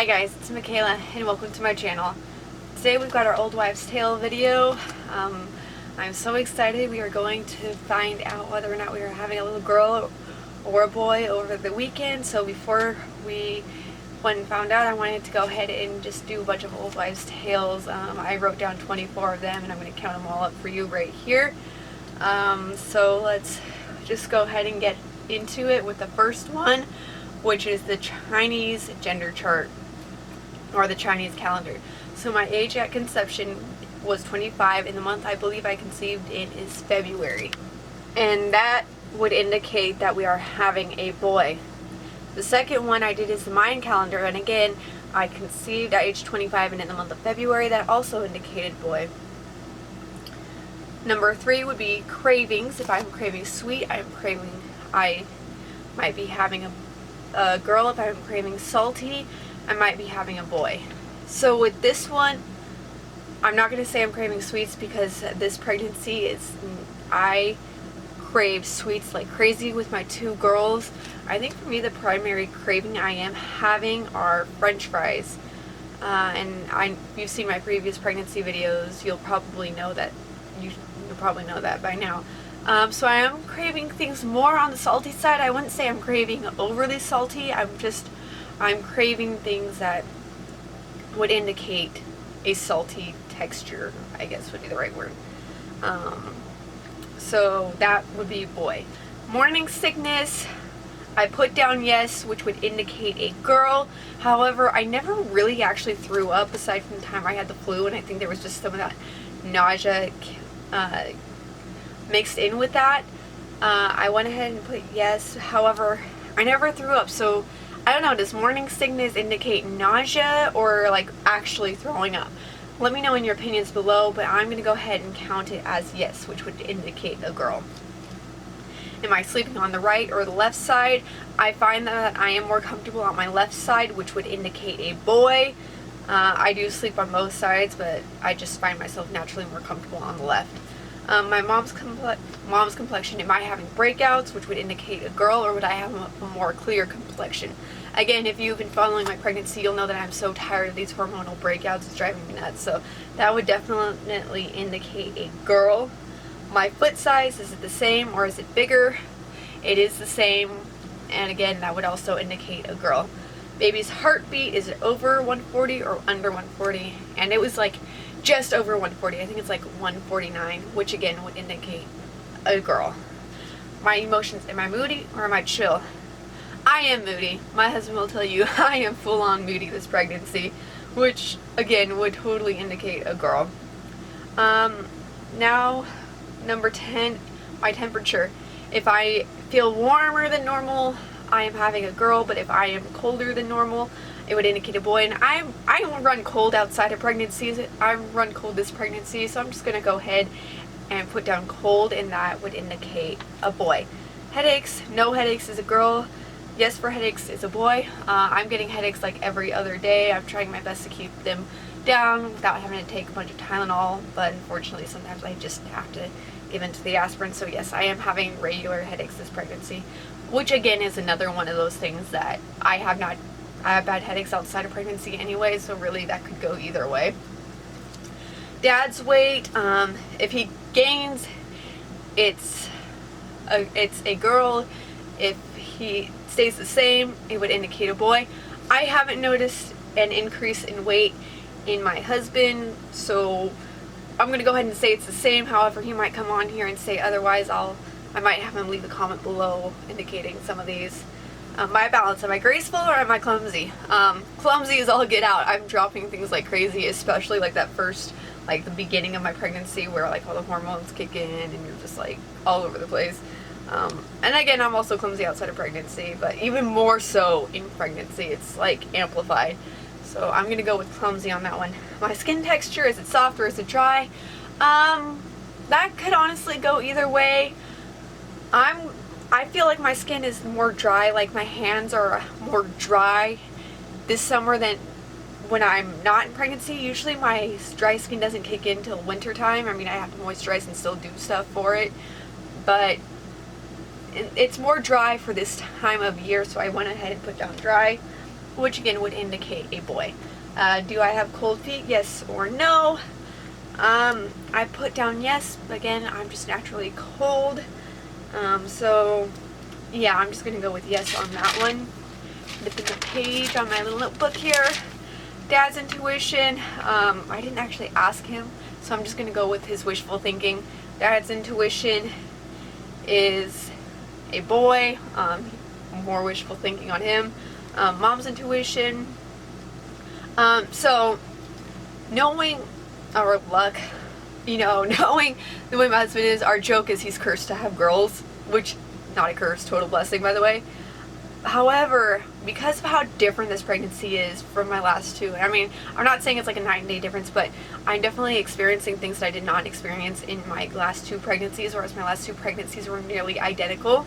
Hi guys, it's Machaela and welcome to my channel. Today we've got our Old Wives' Tale video. I'm so excited. We are going to find out whether or not we are having a little girl or a boy over the weekend. So before we found out, I wanted to go ahead and just do a bunch of Old Wives' Tales. I wrote down 24 of them and I'm going to count them all up for you right here. So let's just go ahead and get into it with the first one, which is the Chinese gender chart, or the Chinese calendar. So my age at conception was 25, and the month I believe I conceived in is February. And that would indicate that we are having a boy. The second one I did is the Mayan calendar, and again, I conceived at age 25 and in the month of February. That also indicated boy. Number 3 would be cravings. If I'm craving sweet, I might be having a girl. If I'm craving salty, I might be having a boy. So with this one, I'm not going to say I'm craving sweets because this pregnancy I crave sweets like crazy with my 2 girls. I think for me the primary craving I am having are French fries. And you've seen my previous pregnancy videos, you'll probably know that by now. So I am craving things more on the salty side. I wouldn't say I'm craving overly salty. I'm craving things that would indicate a salty texture, I guess would be the right word. So that would be boy. Morning sickness, I put down yes, which would indicate a girl. However, I never really actually threw up aside from the time I had the flu, and I think there was just some of that nausea mixed in with that. I went ahead and put yes. However, I never threw up, so I don't know, does morning sickness indicate nausea or like actually throwing up? Let me know in your opinions below, but I'm going to go ahead and count it as yes, which would indicate a girl. Am I sleeping on the right or the left side? I find that I am more comfortable on my left side, which would indicate a boy. I do sleep on both sides, but I just find myself naturally more comfortable on the left. My mom's complexion, am I having breakouts, which would indicate a girl, or would I have a more clear complexion? Again, if you've been following my pregnancy, you'll know that I'm so tired of these hormonal breakouts. It's driving me nuts. So that would definitely indicate a girl. My foot size, is it the same or is it bigger? It is the same, and again, that would also indicate a girl. Baby's heartbeat, is it over 140 or under 140? And it was like just over 140. I think it's like 149, which again would indicate a girl. My emotions, am I moody or am I chill? I am moody. My husband will tell you I am full on moody this pregnancy, which again would totally indicate a girl. Now, number 10, my temperature. If I feel warmer than normal, I am having a girl, but if I am colder than normal, it would indicate a boy. And I run cold outside of pregnancies. I run cold this pregnancy, so I'm just going to go ahead and put down cold, and that would indicate a boy. Headaches, no headaches is a girl. Yes for headaches is a boy. I'm getting headaches like every other day. I'm trying my best to keep them down without having to take a bunch of Tylenol, but unfortunately sometimes I just have to give in to the aspirin. So yes, I am having regular headaches this pregnancy, which again is another one of those things that I have bad headaches outside of pregnancy anyway, so really that could go either way. Dad's weight, if he gains, it's a girl. If he stays the same, it would indicate a boy. I haven't noticed an increase in weight in my husband, so I'm going to go ahead and say it's the same. However, he might come on here and say otherwise. I might have him leave a comment below indicating some of these. My balance, am I graceful or am I clumsy? Clumsy is all get out. I'm dropping things like crazy, especially like that first, like the beginning of my pregnancy where like all the hormones kick in and you're just like all over the place. And again, I'm also clumsy outside of pregnancy, but even more so in pregnancy, it's like amplified. So I'm going to go with clumsy on that one. My skin texture, is it soft or is it dry? That could honestly go either way. I feel like my skin is more dry, like my hands are more dry this summer than when I'm not in pregnancy. Usually my dry skin doesn't kick in till winter time. I mean, I have to moisturize and still do stuff for it, but it's more dry for this time of year, so I went ahead and put down dry. which again would indicate a boy. Do I have cold feet? Yes or no? I put down yes. Again, I'm just naturally cold. So yeah, I'm just gonna go with yes on that one. Flipping the page on my little notebook here. Dad's intuition. I didn't actually ask him, so I'm just gonna go with his wishful thinking. Dad's intuition is a boy. More wishful thinking on him. Mom's intuition. So knowing our luck, knowing the way my husband is, our joke is he's cursed to have girls, which, not a curse, total blessing, by the way. However, because of how different this pregnancy is from my last two, I mean, I'm not saying it's like a 9-day difference, but I'm definitely experiencing things that I did not experience in my last two pregnancies, whereas my last two pregnancies were nearly identical.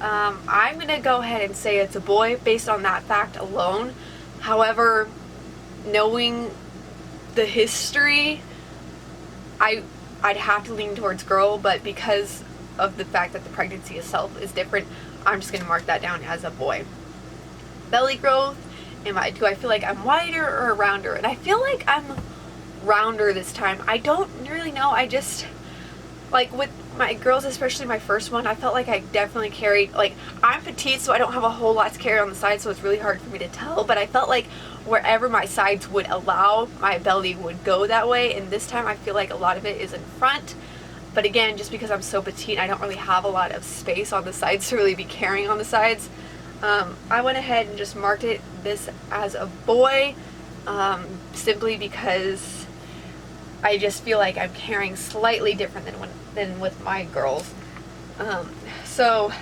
I'm going to go ahead and say it's a boy based on that fact alone. However, knowing the history, I'd have to lean towards girl, but because of the fact that the pregnancy itself is different, I'm just going to mark that down as a boy. Belly growth, do I feel like I'm wider or rounder? And I feel like I'm rounder this time. I don't really know. I just, like with my girls, especially my first one, I felt like I definitely carried, like, I'm petite, so I don't have a whole lot to carry on the side, so it's really hard for me to tell, but I felt like wherever my sides would allow, my belly would go that way, and this time I feel like a lot of it is in front. But again, just because I'm so petite, I don't really have a lot of space on the sides to really be carrying on the sides. I went ahead and just marked this as a boy, simply because I just feel like I'm carrying slightly different than with my girls. So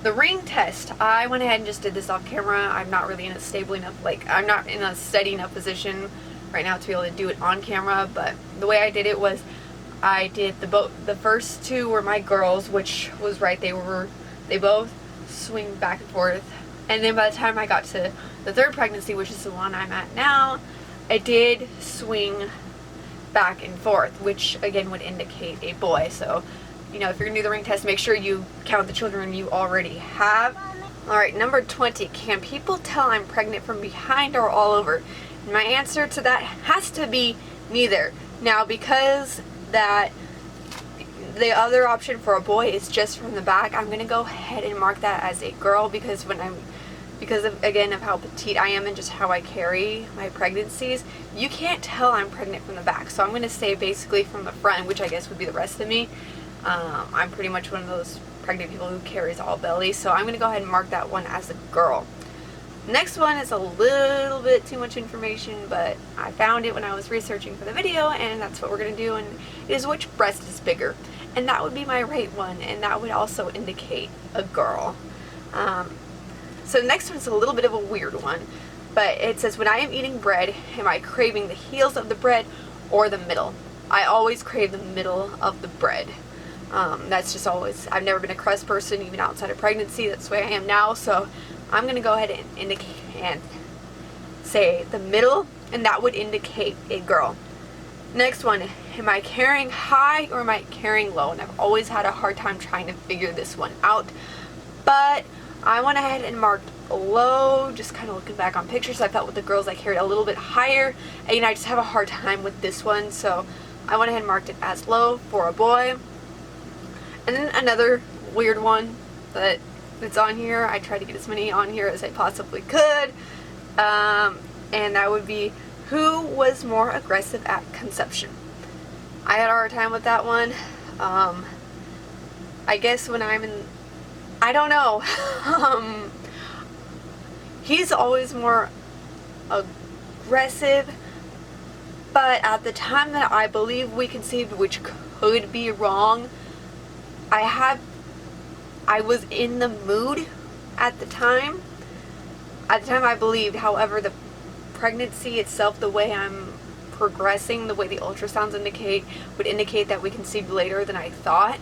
the ring test, I went ahead and just did this off camera. I'm not really in a stable enough, I'm not in a steady enough position right now to be able to do it on camera, but the way I did it was I did the first two were my girls, which was right, they both swing back and forth, and then by the time I got to the third pregnancy, which is the one I'm at now, I did swing back and forth, which again would indicate a boy. So, if you're gonna do the ring test, make sure you count the children you already have. Alright, number 20, can people tell I'm pregnant from behind or all over? And my answer to that has to be neither. Now, because that the other option for a boy is just from the back, I'm gonna go ahead and mark that as a girl, because again of how petite I am and just how I carry my pregnancies, you can't tell I'm pregnant from the back. So I'm gonna say basically from the front, which I guess would be the rest of me. I'm pretty much one of those pregnant people who carries all belly, so I'm gonna go ahead and mark that one as a girl. Next one is a little bit too much information, but I found it when I was researching for the video, and that's what we're going to do, and it is which breast is bigger. And that would be my right one, and that would also indicate a girl. So the next one's a little bit of a weird one, but it says, when I am eating bread, am I craving the heels of the bread or the middle? I always crave the middle of the bread. That's just always, I've never been a crust person, even outside of pregnancy. That's the way I am now, so I'm going to go ahead and indicate and say the middle, and that would indicate a girl. Next one, am I carrying high or am I carrying low? And I've always had a hard time trying to figure this one out, but I went ahead and marked low, just kind of looking back on pictures. I felt with the girls I carried a little bit higher, and I just have a hard time with this one, so I went ahead and marked it as low for a boy. And then another weird one that it's on here, I tried to get as many on here as I possibly could, and that would be, who was more aggressive at conception? I had a hard time with that one. I guess when I'm in, I don't know. He's always more aggressive, but at the time that I believe we conceived, which could be wrong, I was in the mood at the time. At the time I believed, however, the pregnancy itself, the way I'm progressing, the way the ultrasounds indicate, would indicate that we conceived later than I thought.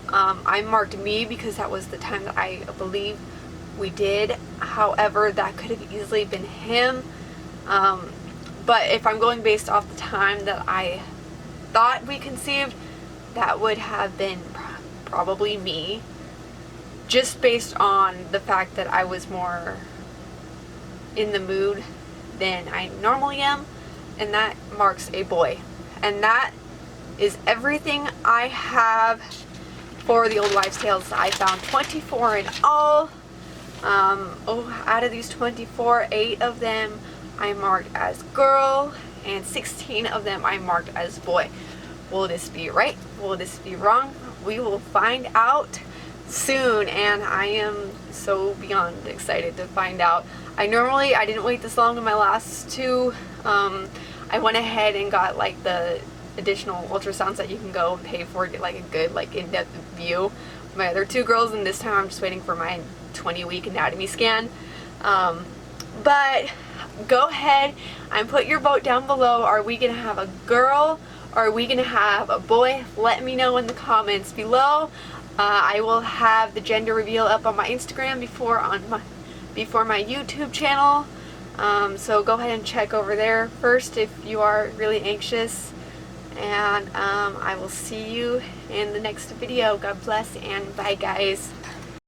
I marked me because that was the time that I believe we did. However, that could have easily been him. But if I'm going based off the time that I thought we conceived, that would have been probably me. Just based on the fact that I was more in the mood than I normally am, and that marks a boy. And that is everything I have for the Old Wives' Tales. I found 24 in all. Out of these 24, 8 of them I marked as girl, and 16 of them I marked as boy. Will this be right? Will this be wrong? We will find out soon, and I am so beyond excited to find out. I didn't wait this long in my last two. I went ahead and got like the additional ultrasounds that you can go and pay for, get like a good like in-depth view. My other two girls, and this time I'm just waiting for my 20-week anatomy scan. But go ahead and put your vote down below. Are we gonna have a girl or are we gonna have a boy? Let me know in the comments below. I will have the gender reveal up on my Instagram before my YouTube channel. So go ahead and check over there first if you are really anxious. And I will see you in the next video. God bless and bye, guys.